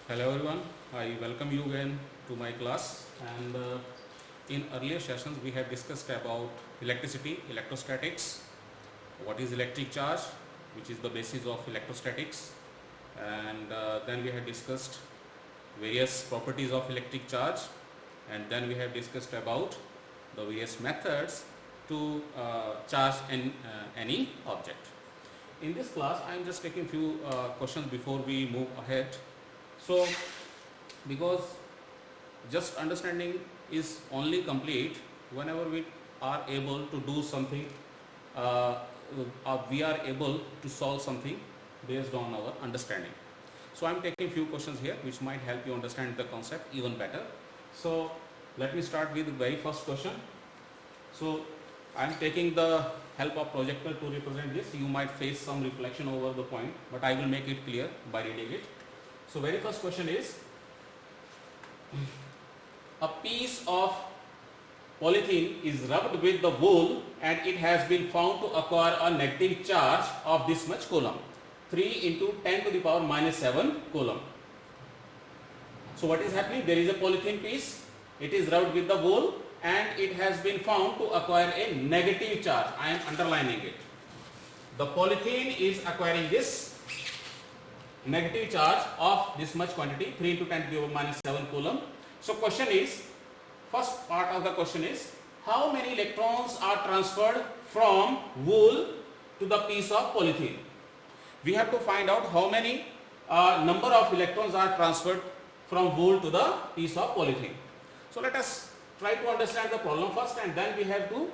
Hello everyone, I welcome you again to my class. And in earlier sessions we have discussed about electricity, electrostatics, what is electric charge, which is the basis of electrostatics, and then we have discussed various properties of electric charge, and then we have discussed about the various methods to charge any object. In this class I am just taking few questions before we move ahead. So, because just understanding is only complete whenever we are able to do something, we are able to solve something based on our understanding. So, I am taking few questions here which might help you understand the concept even better. So, let me start with the very first question. So, I am taking the help of projector to represent this. You might face some reflection over the point, but I will make it clear by reading it. So, very first question is, a piece of polythene is rubbed with the wool and it has been found to acquire a negative charge of this much coulomb, 3 into 10 to the power minus 7 coulomb. So, what is happening? There is a polythene piece, it is rubbed with the wool and it has been found to acquire a negative charge. I am underlining it. The polythene is acquiring this negative charge of this much quantity, 3 into 10 to the power minus 7 coulomb. So, question is, first part of the question is, how many electrons are transferred from wool to the piece of polythene? We have to find out how many number of electrons are transferred from wool to the piece of polythene. So, let us try to understand the problem first and then we have to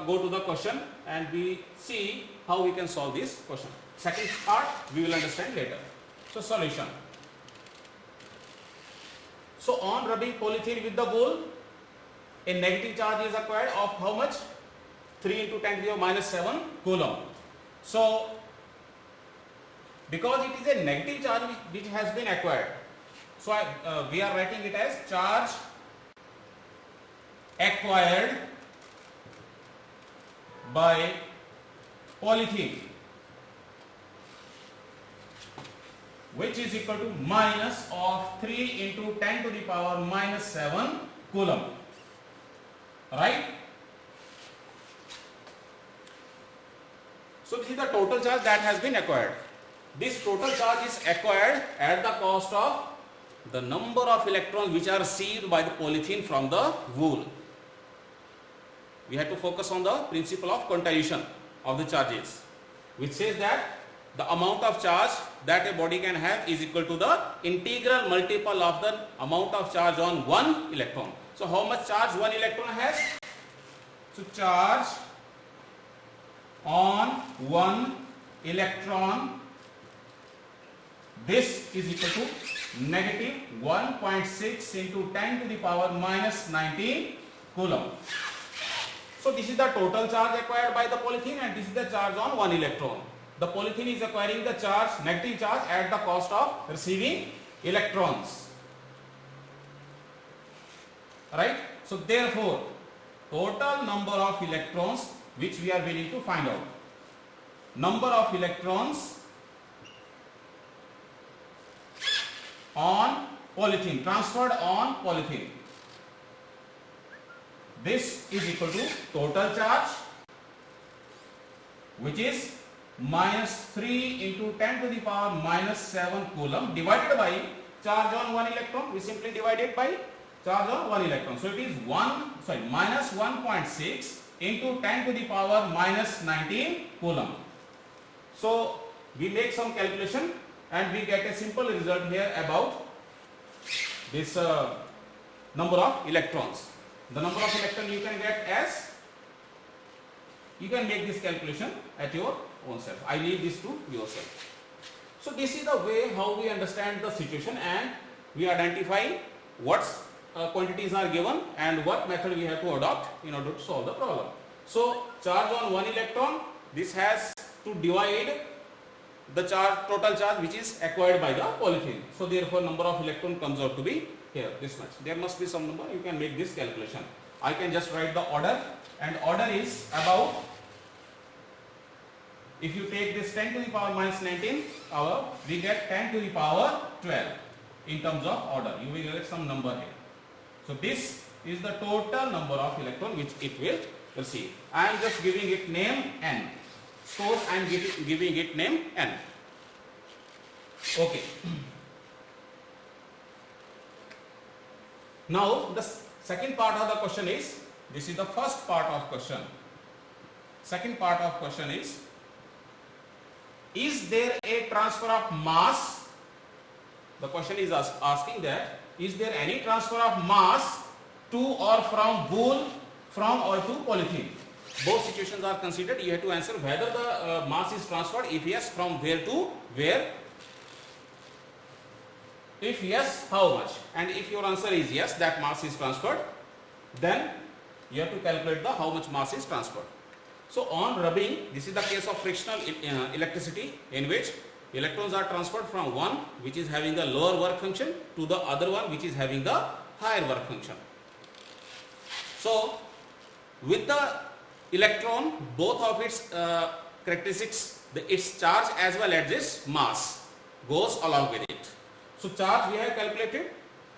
go to the question and we see how we can solve this question. Second part we will understand later. So, solution. So, on rubbing polythene with the wool, a negative charge is acquired of how much? 3 into 10 to the power minus 7 coulomb. So, because it is a negative charge which has been acquired, so we are writing it as charge acquired by polythene, which is equal to minus of 3 into 10 to the power minus 7 coulomb, right? So, this is the total charge that has been acquired. This total charge is acquired at the cost of the number of electrons which are received by the polythene from the wool. We have to focus on the principle of quantization of the charges, which says that the amount of charge that a body can have is equal to the integral multiple of the amount of charge on one electron. So, how much charge one electron has? So, charge on one electron, this is equal to negative 1.6 into 10 to the power minus 19 coulomb. So, this is the total charge acquired by the polythene and this is the charge on one electron. The polythene is acquiring the charge, negative charge at the cost of receiving electrons, right? So, therefore, total number of electrons which we are willing to find out, number of electrons on polythene, transferred on polythene, this is equal to total charge, which is minus 3 into 10 to the power minus 7 coulomb divided by charge on one electron. We simply divide it by charge on one electron. So, it is minus 1.6 into 10 to the power minus 19 coulomb. So, we make some calculation and we get a simple result here about this number of electrons. The number of electrons you can get as, you can make this calculation at your own self. I leave this to yourself. So, this is the way how we understand the situation and we identify what quantities are given and what method we have to adopt in order to solve the problem. So, charge on one electron, this has to divide the charge, total charge which is acquired by the polythene. So, therefore, number of electron comes out to be here this much. There must be some number, you can make this calculation. I can just write the order and order is about If you take this 10 to the power minus 19, we get 10 to the power 12. in terms of order. You will get some number here. So this is the total number of electron which it will receive. I am just giving it name n. Suppose I am giving it name n. Okay. Now the second part of the question is, this is the first part of question. Second part of question is there a transfer of mass? The question is asking that, is there any transfer of mass to or from boule, from or to polythene? Both situations are considered. You have to answer whether the mass is transferred. If yes, from where to where? If yes, how much? And if your answer is yes, that mass is transferred, then you have to calculate the how much mass is transferred. So on rubbing, this is the case of frictional electricity, in which electrons are transferred from one which is having the lower work function to the other one which is having the higher work function. So with the electron, both of its characteristics, its charge as well as its mass goes along with it. So charge we have calculated,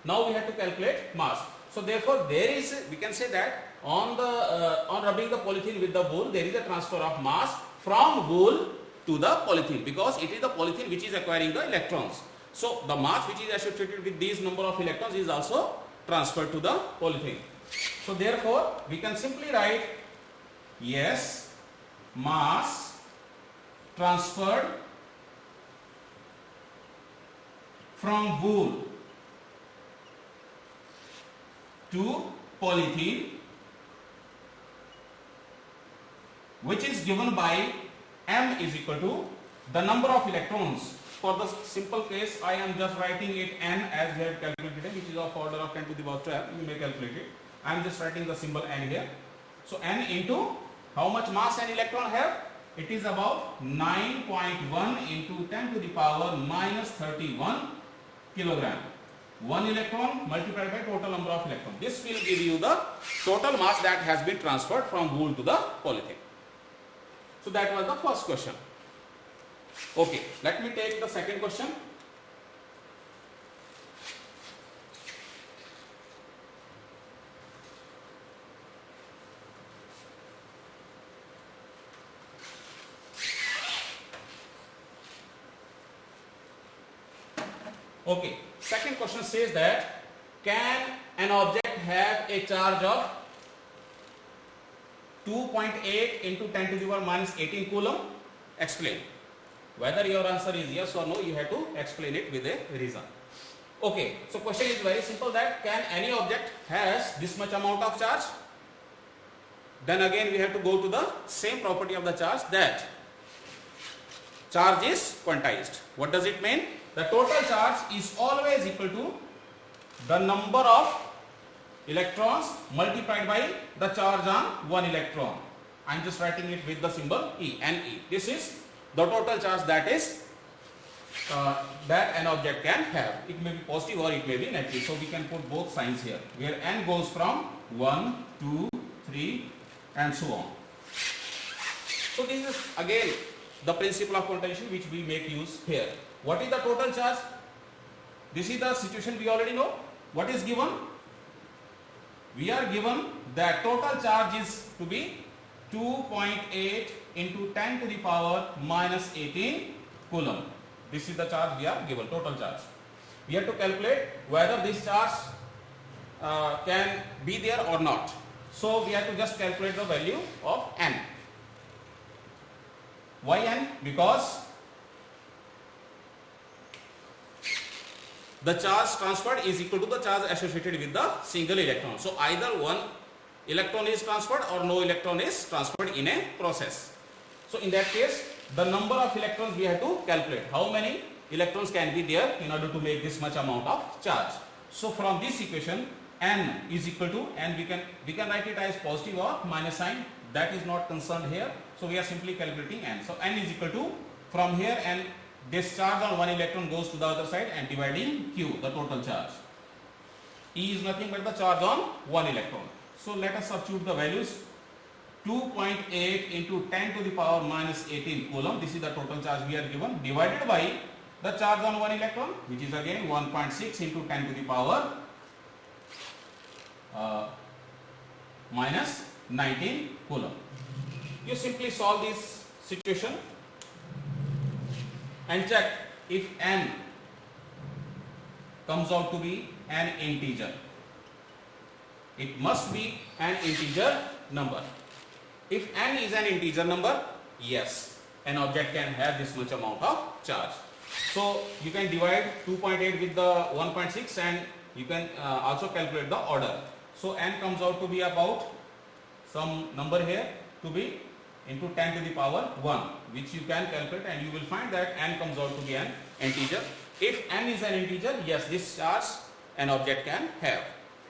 now we have to calculate mass. So therefore there is, we can say that on rubbing the polythene with the boule, there is a transfer of mass from boule to the polythene, because it is the polythene which is acquiring the electrons. So the mass which is associated with these number of electrons is also transferred to the polythene. So therefore we can simply write, yes, mass transferred from boule to polythene, which is given by m is equal to the number of electrons. For the simple case, I am just writing it n as we have calculated, which is of order of 10 to the power 12. You may calculate it. I am just writing the symbol n here. So n into how much mass an electron have? It is about 9.1 into 10 to the power minus 31 kilogram. One electron multiplied by total number of electrons. This will give you the total mass that has been transferred from boule to the polythene. So that was the first question. Okay, let me take the second question. Okay, second question says that, can an object have a charge of 2.8 into 10 to the power minus 18 coulomb? Explain. Whether your answer is yes or no, you have to explain it with a reason. Okay, so question is very simple, that can any object has this much amount of charge? Then again we have to go to the same property of the charge, that charge is quantized. What does it mean? The total charge is always equal to the number of electrons multiplied by the charge on one electron. I am just writing it with the symbol E, Ne. This is the total charge that is that an object can have. It may be positive or it may be negative. So we can put both signs here, where n goes from 1, 2, 3 and so on. So this is again the principle of quantization which we make use here. What is the total charge? This is the situation we already know. What is given? We are given that total charge is to be 2.8 into 10 to the power minus 18 coulomb. This is the charge we are given, total charge. We have to calculate whether this charge can be there or not. So we have to just calculate the value of n. Why n? Because the charge transferred is equal to the charge associated with the single electron. So either one electron is transferred or no electron is transferred in a process. So in that case, the number of electrons we have to calculate. How many electrons can be there in order to make this much amount of charge? So from this equation, n is equal to, and we can write it as positive or minus sign. That is not concerned here. So we are simply calculating n. So n is equal to, from here, and this charge on one electron goes to the other side and dividing q, the total charge. E is nothing but the charge on one electron. So let us substitute the values. 2.8 into 10 to the power minus 18 coulomb. This is the total charge we are given, divided by the charge on one electron, which is again 1.6 into 10 to the power minus 19 coulomb. You simply solve this situation and check if n comes out to be an integer. It must be an integer number. If n is an integer number, yes, an object can have this much amount of charge. So you can divide 2.8 with the 1.6 and you can also calculate the order. So n comes out to be about some number here to be into 10 to the power 1, which you can calculate, and you will find that n comes out to be an integer. If n is an integer, yes, this charge an object can have.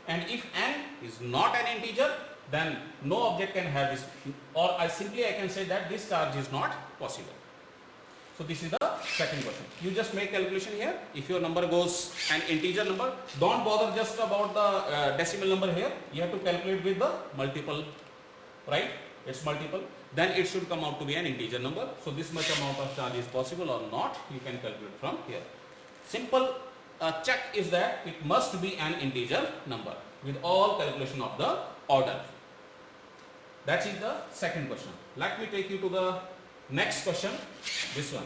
And if n is not an integer, then no object can have this, or I can say that this charge is not possible. So this is the second question. You just make calculation here. If your number goes an integer number, don't bother just about the decimal number here. You have to calculate with the multiple, right? It's multiple. Then it should come out to be an integer number. So this much amount of charge is possible or not, you can calculate from here. Simple check is that it must be an integer number with all calculation of the order. That is the second question. Let me take you to the next question, this one.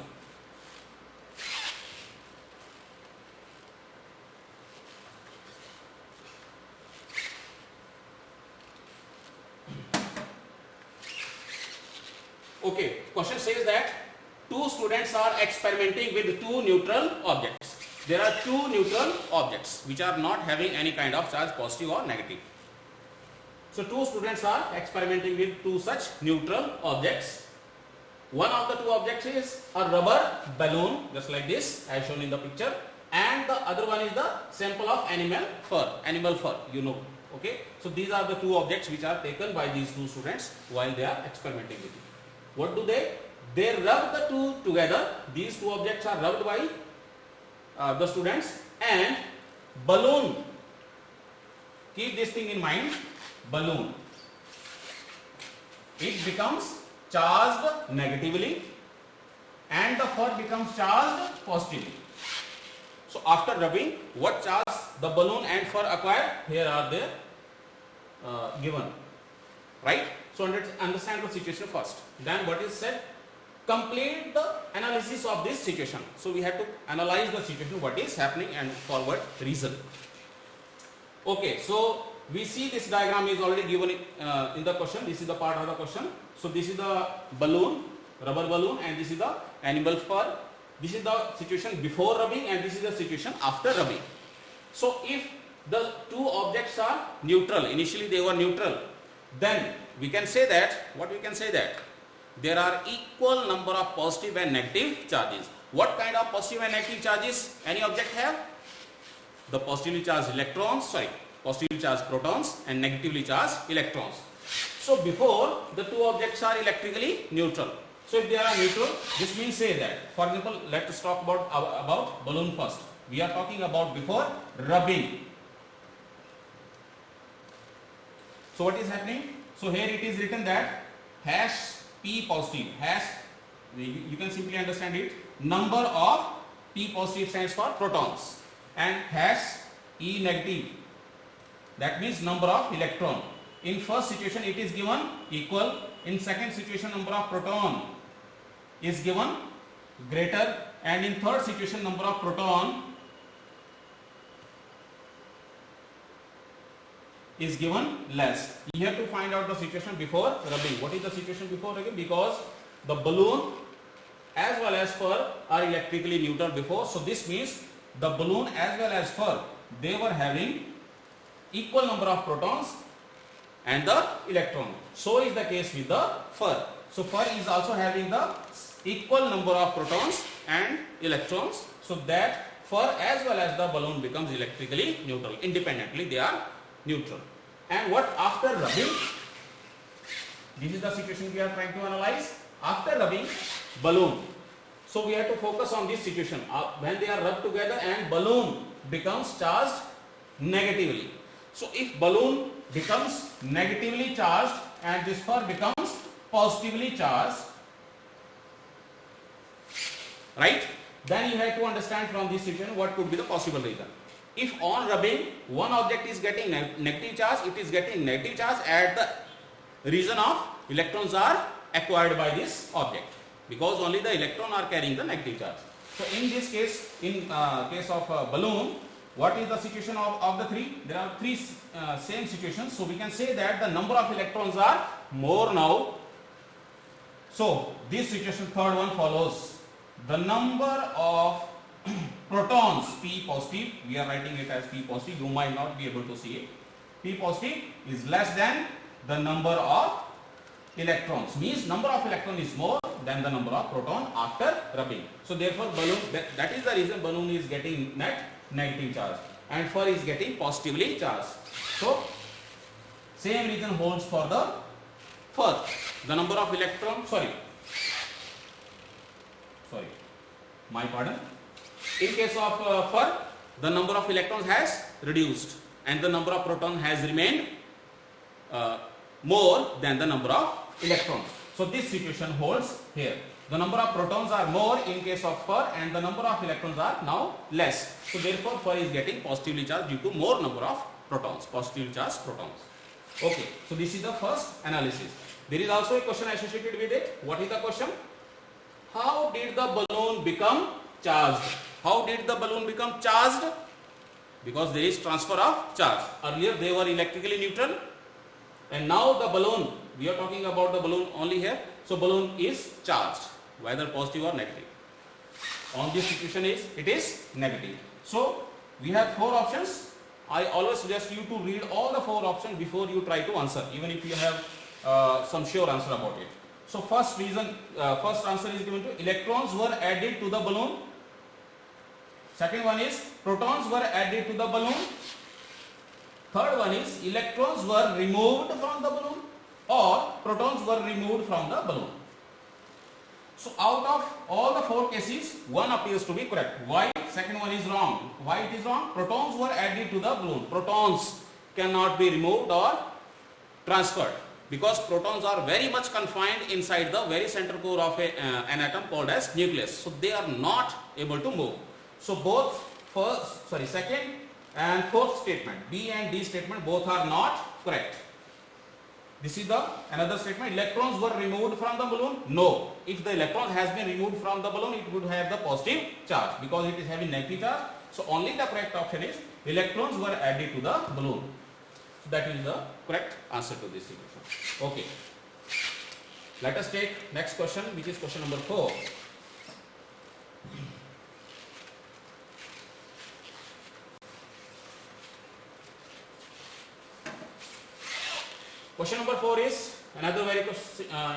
Okay, question says that two students are experimenting with two neutral objects. There are two neutral objects which are not having any kind of charge, positive or negative. So two students are experimenting with two such neutral objects. One of the two objects is a rubber balloon, just like this as shown in the picture, and the other one is the sample of animal fur, you know. Okay, so these are the two objects which are taken by these two students while they are experimenting with it. What do they? They rub the two together. These two objects are rubbed by the students, and balloon. Keep this thing in mind. Balloon. It becomes charged negatively, and the fur becomes charged positively. So after rubbing, what charge the balloon and fur acquire? Here are they given, right? So understand the situation first. Then what is said? Complete the analysis of this situation. So we have to analyze the situation, what is happening, and forward reason. Okay, so we see this diagram is already given in the question. This is the part of the question. So this is the balloon, rubber balloon, and this is the animal fur. This is the situation before rubbing, and this is the situation after rubbing. So if the two objects are neutral, initially they were neutral, then we can say that, what we can say that there are equal number of positive and negative charges. What kind of positive and negative charges any object have? The positively charged electrons, positively charged protons and negatively charged electrons. So before, the two objects are electrically neutral. So if they are neutral, this means say that, for example, let us talk about balloon first. We are talking about before rubbing. So what is happening? So here it is written that hash P positive, hash, you can simply understand it, number of P positive stands for protons, and hash E negative, that means number of electron. In first situation it is given equal, in second situation number of proton is given greater, and in third situation number of proton is given less. You have to find out the situation before rubbing. What is the situation before rubbing? Because the balloon as well as fur are electrically neutral before. So this means the balloon as well as fur, they were having equal number of protons and the electron. So is the case with the fur. So fur is also having the equal number of protons and electrons. So that fur as well as the balloon becomes electrically neutral. Independently they are neutral. And what after rubbing? This is the situation we are trying to analyze. After rubbing, balloon. So we have to focus on this situation. When they are rubbed together and balloon becomes charged negatively. So if balloon becomes negatively charged and this fur becomes positively charged, right? Then you have to understand from this situation what could be the possible reason. If on rubbing one object is getting negative charge, it is getting negative charge at the region of electrons are acquired by this object, because only the electron are carrying the negative charge. So in this case, in case of a balloon, what is the situation of the three? There are three same situations. So we can say that the number of electrons are more now. So this situation, third one follows. The number of protons, P positive, we are writing it as P positive, you might not be able to see it. P positive is less than the number of electrons, means number of electron is more than the number of proton after rubbing. So therefore balloon, that is the reason balloon is getting net negative charge and fur is getting positively charged. So same reason holds for the fur. The number of electron, my pardon. In case of fur, the number of electrons has reduced and the number of proton has remained more than the number of electrons. So this situation holds here. The number of protons are more in case of fur and the number of electrons are now less. So therefore fur is getting positively charged due to more number of protons, positively charged protons. Okay, so this is the first analysis. There is also a question associated with it. What is the question? How did the balloon become charged? How did the balloon become charged? Because there is transfer of charge. Earlier they were electrically neutral and now the balloon, we are talking about the balloon only here. So balloon is charged, whether positive or negative. On this situation it is negative. So we have four options. I always suggest you to read all the four options before you try to answer, even if you have some sure answer about it. So first answer is given to electrons were added to the balloon. Second one is protons were added to the balloon. Third one is electrons were removed from the balloon or protons were removed from the balloon. So out of all the four cases, one appears to be correct. Why? Second one is wrong. Why it is wrong? Protons were added to the balloon. Protons cannot be removed or transferred because protons are very much confined inside the very center core of an atom called as nucleus. So they are not able to move. So both second and fourth statement, B and D statement, both are not correct. This is the another statement. Electrons were removed from the balloon. No. If the electron has been removed from the balloon, it would have the positive charge because it is having negative charge. So only the correct option is electrons were added to the balloon. So that is the correct answer to this equation. Okay. Let us take next question, which is question number 4. Question number 4 is another very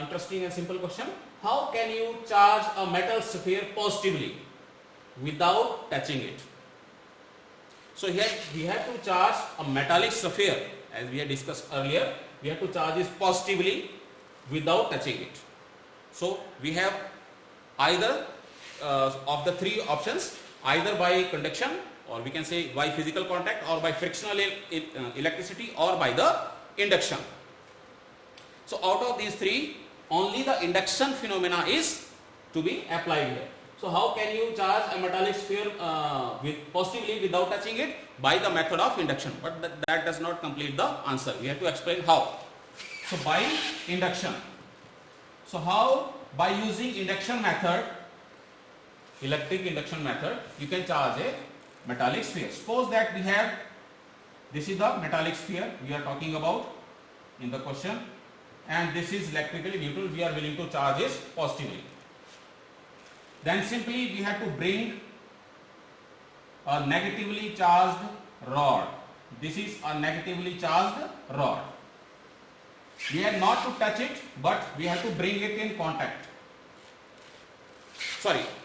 interesting and simple question. How can you charge a metal sphere positively without touching it? So here we have to charge a metallic sphere, as we had discussed earlier. We have to charge it positively without touching it. So we have either of the three options, either by conduction, or we can say by physical contact, or by frictional electricity, or by the induction. So out of these three, only the induction phenomena is to be applied here. So how can you charge a metallic sphere positively without touching it? By the method of induction. But that does not complete the answer. We have to explain how. So by induction. So how? By using induction method, electric induction method, you can charge a metallic sphere. Suppose that we have, this is the metallic sphere we are talking about in the question, and this is electrically neutral. We are willing to charge it positively. Then simply we have to bring a negatively charged rod. This is a negatively charged rod. We have not to touch it, but we have to bring it in contact.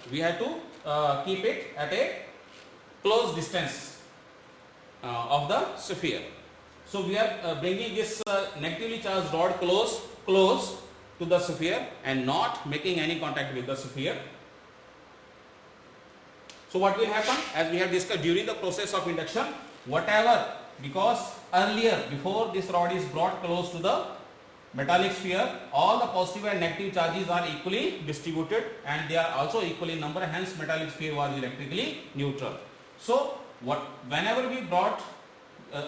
We have to keep it at a close distance of the sphere. So we are bringing this negatively charged rod close to the sphere and not making any contact with the sphere. So what will happen, as we have discussed during the process of induction, whatever, because earlier, before this rod is brought close to the metallic sphere, all the positive and negative charges are equally distributed and they are also equal in number, hence metallic sphere was electrically neutral. So whenever we brought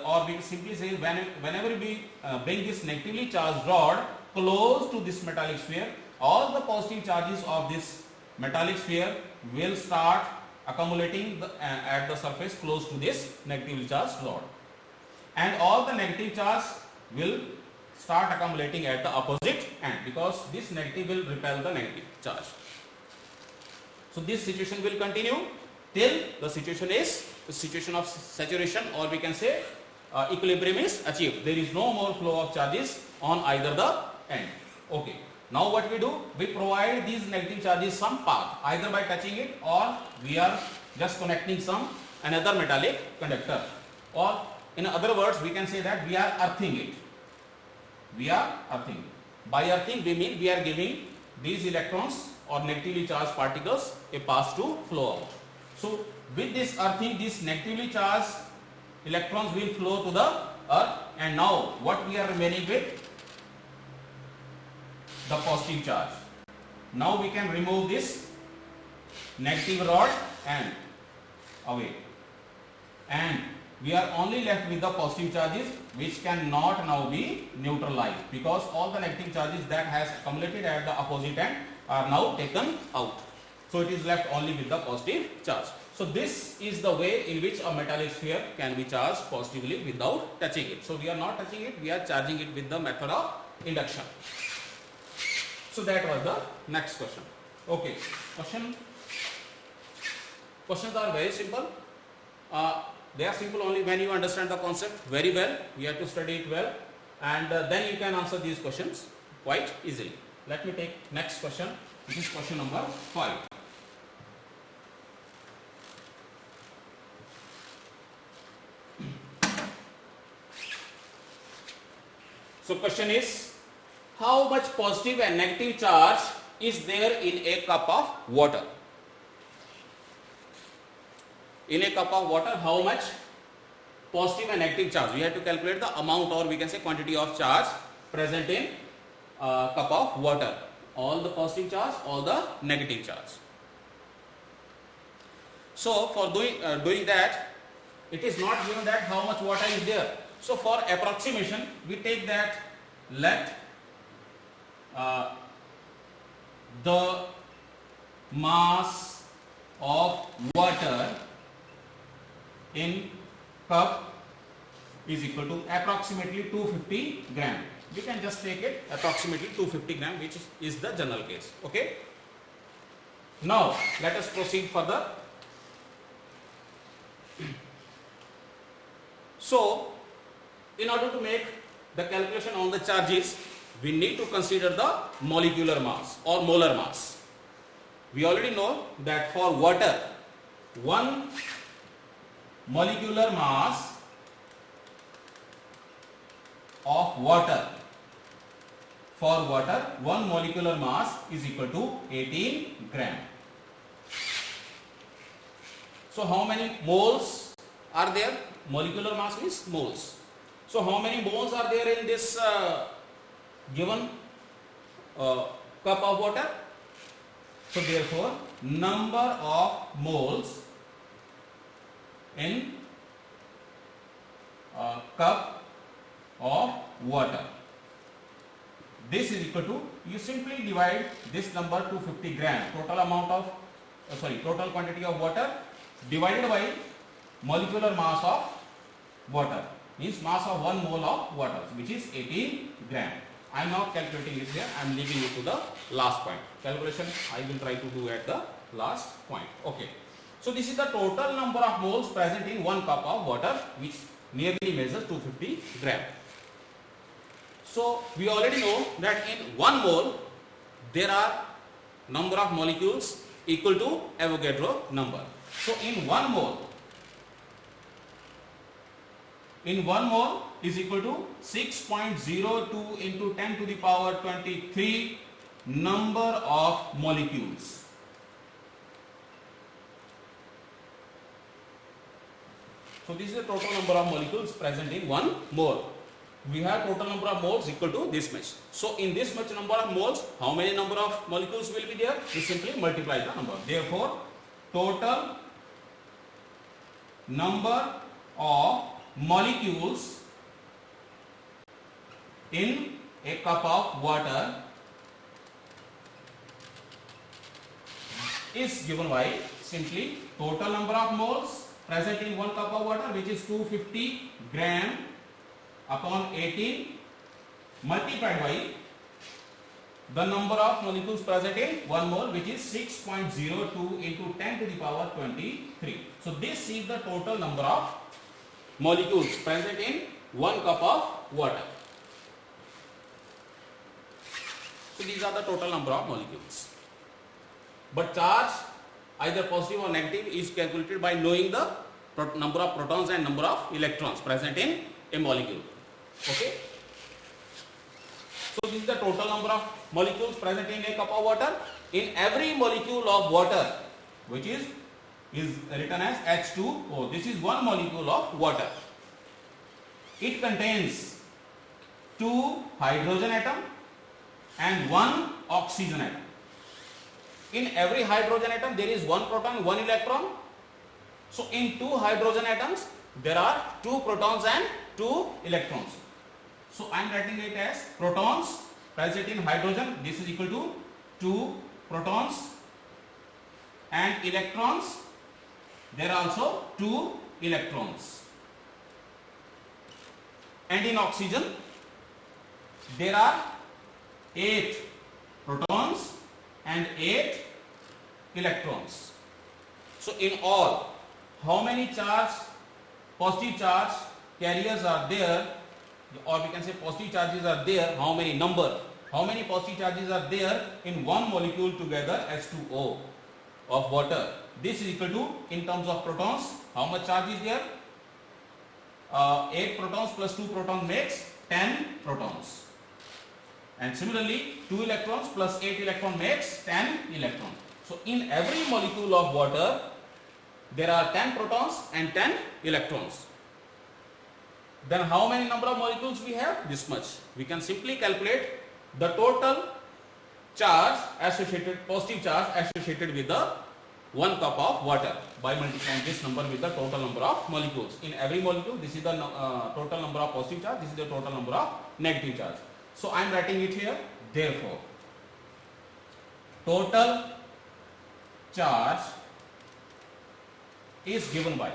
or we simply say whenever we bring this negatively charged rod close to this metallic sphere, all the positive charges of this metallic sphere will start accumulating at the surface close to this negatively charged rod, and all the negative charge will start accumulating at the opposite end because this negative will repel the negative charge. So this situation will continue till the situation of saturation, or we can say equilibrium is achieved. There is no more flow of charges on either the end. Okay. Now what we do? We provide these negative charges some path, either by touching it or we are just connecting some another metallic conductor, or in other words we can say that we are earthing it. We are earthing. By earthing we mean we are giving these electrons or negatively charged particles a path to flow out. So with this earthing, these negatively charged electrons will flow to the earth, and now what we are remaining with? The positive charge. Now we can remove this negative rod and away, and we are only left with the positive charges which cannot now be neutralized because all the negative charges that has accumulated at the opposite end are now taken out. So it is left only with the positive charge. So this is the way in which a metallic sphere can be charged positively without touching it. So we are not touching it, we are charging it with the method of induction. So that was the next question. Okay, questions are very simple. They are simple only when you understand the concept very well. You have to study it well, and then you can answer these questions quite easily. Let me take next question. This is question number 5. So question is, how much positive and negative charge is there in a cup of water? In a cup of water, how much positive and negative charge? We have to calculate the amount, or we can say quantity of charge present in a cup of water. All the positive charge, all the negative charge. So for doing that, it is not given that how much water is there. So for approximation, we take that let the mass of water in cup is equal to approximately 250 gram. We can just take it approximately 250 gram, which is the general case. Okay. Now let us proceed further. So in order to make the calculation on the charges, we need to consider the molecular mass or molar mass. We already know that for water, one molecular mass of water, for water, one molecular mass is equal to 18 gram. So how many moles are there? Molecular mass means moles. So how many moles are there in this given cup of water? So therefore, number of moles in cup of water. This is equal to, you simply divide this number to 50 gram, total amount of total quantity of water divided by molecular mass of water, means mass of 1 mole of water, which is 18 gram. I am not calculating it here, I am leaving it to the last point. Calculation I will try to do at the last point. Okay. So this is the total number of moles present in 1 cup of water, which nearly measures 250 gram. So we already know that in 1 mole there are number of molecules equal to Avogadro number. So in 1 mole is equal to 6.02 into 10 to the power 23 number of molecules. So this is the total number of molecules present in 1 mole. we have total number of moles equal to this much. So in this much number of moles, how many number of molecules will be there? We simply multiply the number. Therefore, total number of molecules in a cup of water is given by simply total number of moles present in 1 cup of water, which is 250 gram upon 18, multiplied by the number of molecules present in 1 mole, which is 6.02 into 10 to the power 23. So this is the total number of molecules present in 1 cup of water. So these are the total number of molecules. But charge, either positive or negative, is calculated by knowing the number of protons and number of electrons present in a molecule. Okay. So this is the total number of molecules present in a cup of water. In every molecule of water, which is written as H2O, this is one molecule of water. It contains 2 hydrogen atom and 1 oxygen atom. In every hydrogen atom there is 1 proton, 1 electron. So in 2 hydrogen atoms there are 2 protons and 2 electrons. So I am writing it as protons present in hydrogen. This is equal to 2 protons, and electrons, there are also 2 electrons. And in oxygen there are 8 protons and 8 electrons. So in all, how many positive charge carriers are there, or we can say positive charges are there, how many positive charges are there in one molecule together, H2O of water? This is equal to, in terms of protons, how much charge is there? 8 protons plus 2 protons makes 10 protons. And similarly, 2 electrons plus 8 electrons makes 10 electrons. So in every molecule of water, there are 10 protons and 10 electrons. Then how many number of molecules we have? This much. We can simply calculate the total charge associated, positive charge associated with the 1 cup of water by multiplying this number with the total number of molecules. In every molecule, this is the total number of positive charge, this is the total number of negative charge. So I am writing it here. Therefore, total charge is given by,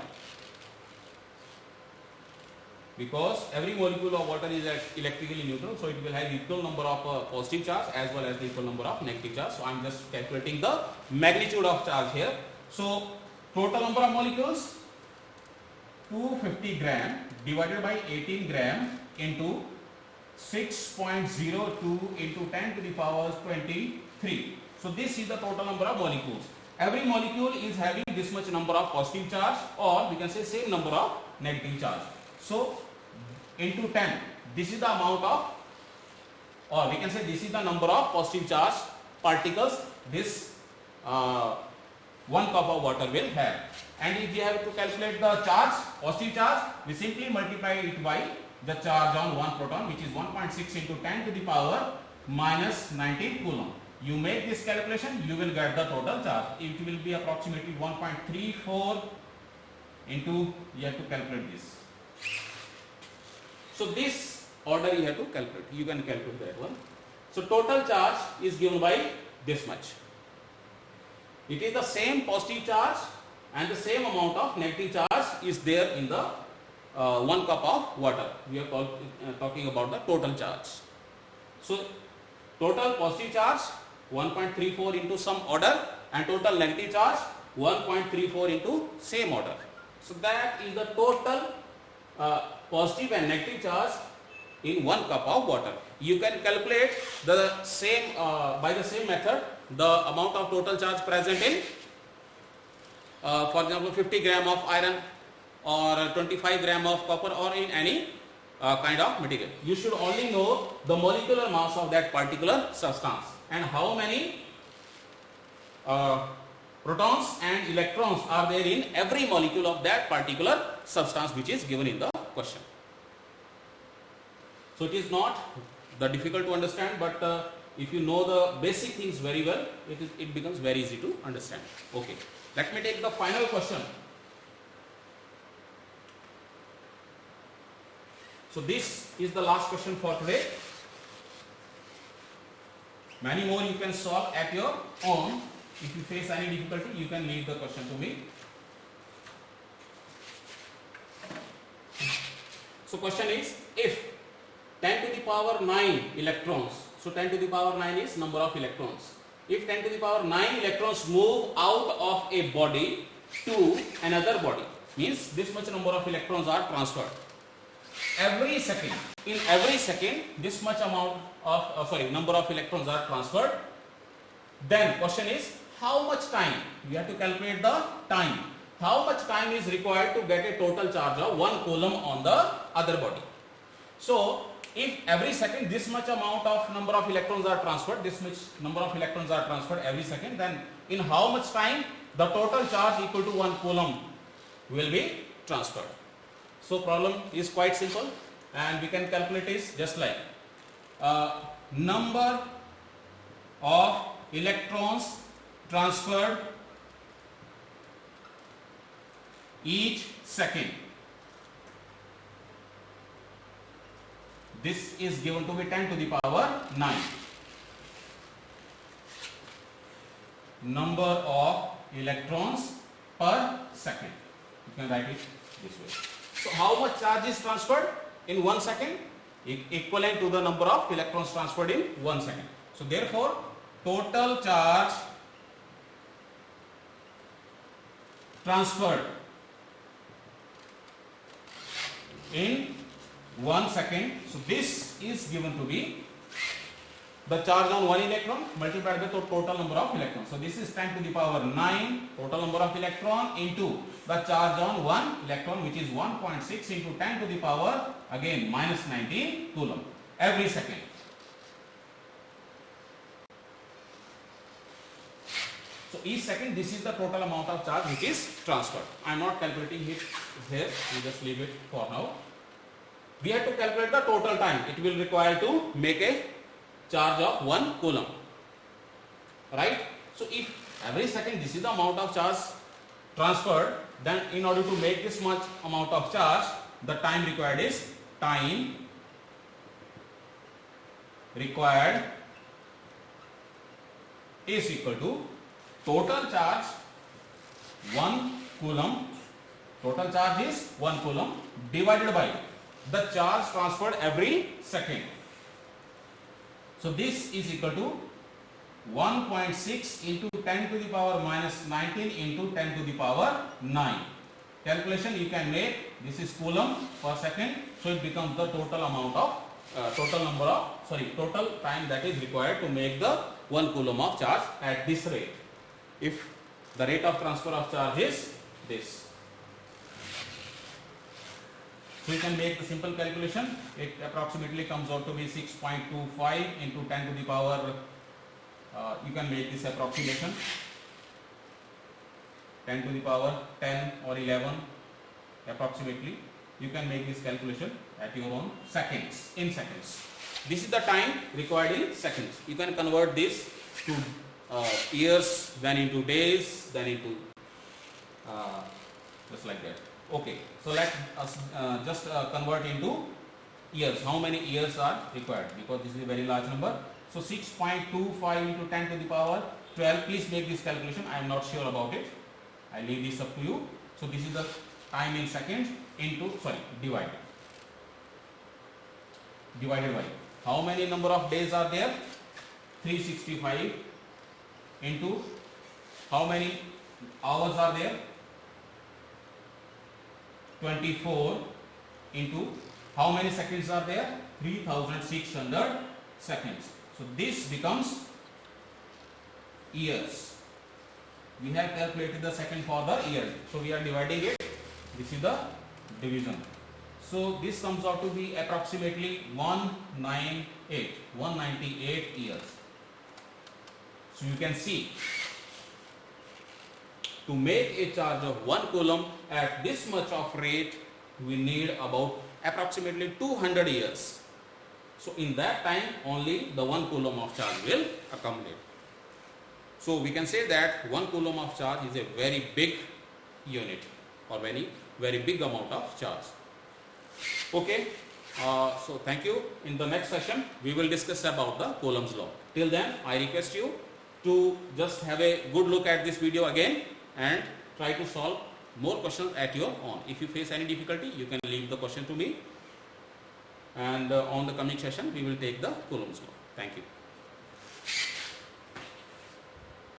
because every molecule of water is electrically neutral, so it will have equal number of positive charge as well as the equal number of negative charge. So I am just calculating the magnitude of charge here. So total number of molecules, 250 gram divided by 18 gram into 6.02 into 10 to the power 23. So this is the total number of molecules. Every molecule is having this much number of positive charge, or we can say same number of negative charge. So into 10, this is the amount of, or we can say this is the number of positive charge particles this 1 cup of water will have. And if we have to calculate the charge, positive charge, we simply multiply it by the charge on 1 proton, which is 1.6 into 10 to the power minus 19 coulomb. You make this calculation, you will get the total charge. It will be approximately 1.34 into, you have to calculate this. So this order you have to calculate. You can calculate that one. So total charge is given by this much. It is the same positive charge and the same amount of negative charge is there in the 1 cup of water. We are talking about the total charge. So total positive charge 1.34 into some order, and total negative charge 1.34 into same order. So that is the total positive and negative charge in 1 cup of water. You can calculate the same by the same method the amount of total charge present in for example 50 gram of iron or 25 gram of copper, or in any kind of material. You should only know the molecular mass of that particular substance and how many protons and electrons are there in every molecule of that particular substance which is given in the question. So it is not the difficult to understand, but if you know the basic things very well, it becomes very easy to understand. Okay, let me take the final question. So this is the last question for today. Many more you can solve at your own. If you face any difficulty, you can leave the question to me. So question is, if 10 to the power 9 electrons, so 10 to the power 9 is number of electrons. If 10 to the power 9 electrons move out of a body to another body, means this much number of electrons are transferred. Every second, in every second, this much amount of, number of electrons are transferred. Then question is, how much time? We have to calculate the time. How much time is required to get a total charge of 1 coulomb on the other body? So, if every second this much amount of number of electrons are transferred, this much number of electrons are transferred every second, then in how much time the total charge equal to 1 coulomb will be transferred? So, problem is quite simple, and we can calculate is just like number of electrons transferred each second. This is given to be 10 to the power 9. Number of electrons per second. You can write it this way. So how much charge is transferred in 1 second? Equivalent to the number of electrons transferred in 1 second. So therefore, total charge transferred in 1 second. So this is given to be the charge on 1 electron multiplied by the total number of electrons. So this is 10 to the power 9 total number of electron into the charge on 1 electron, which is 1.6 into 10 to the power again minus 19 coulomb every second. So each second, this is the total amount of charge which is transferred. I am not calculating it here, we just leave it for now. We have to calculate the total time it will require to make a charge of 1 coulomb, right? So if every second this is the amount of charge transferred, then in order to make this much amount of charge, the time required is time required is equal to total charge 1 coulomb, total charge is 1 coulomb divided by the charge transferred every second. So this is equal to 1.6 into 10 to the power minus 19 into 10 to the power 9. Calculation you can make, this is coulomb per second, so it becomes the total amount of total time that is required to make the 1 coulomb of charge at this rate, if the rate of transfer of charge is this. So you can make the simple calculation. It approximately comes out to be 6.25 into 10 to the power, you can make this approximation, 10 to the power 10 or 11 approximately. You can make this calculation at your own seconds, in seconds. This is the time required in seconds. You can convert this to years, then into days, then into just like that. Okay, so let us just convert into years. How many years are required? Because this is a very large number. So 6.25 into 10 to the power 12. Please make this calculation. I am not sure about it. I leave this up to you. So this is the time in seconds into divided by how many number of days are there? 365 into how many hours are there? 24 into how many seconds are there? 3600 seconds. So this becomes years. We have calculated the second for the years. So we are dividing it. This is the division. So this comes out to be approximately 198 years. So you can see, to make a charge of 1 coulomb at this much of rate, we need about approximately 200 years. So in that time only the 1 coulomb of charge will accumulate. So we can say that 1 coulomb of charge is a very big unit or very big amount of charge. Okay, so thank you. In the next session we will discuss about the Coulomb's law. Till then I request you to just have a good look at this video again and try to solve more questions at your own. If you face any difficulty, you can leave the question to me, and on the coming session we will take the Coulomb's law. Thank you.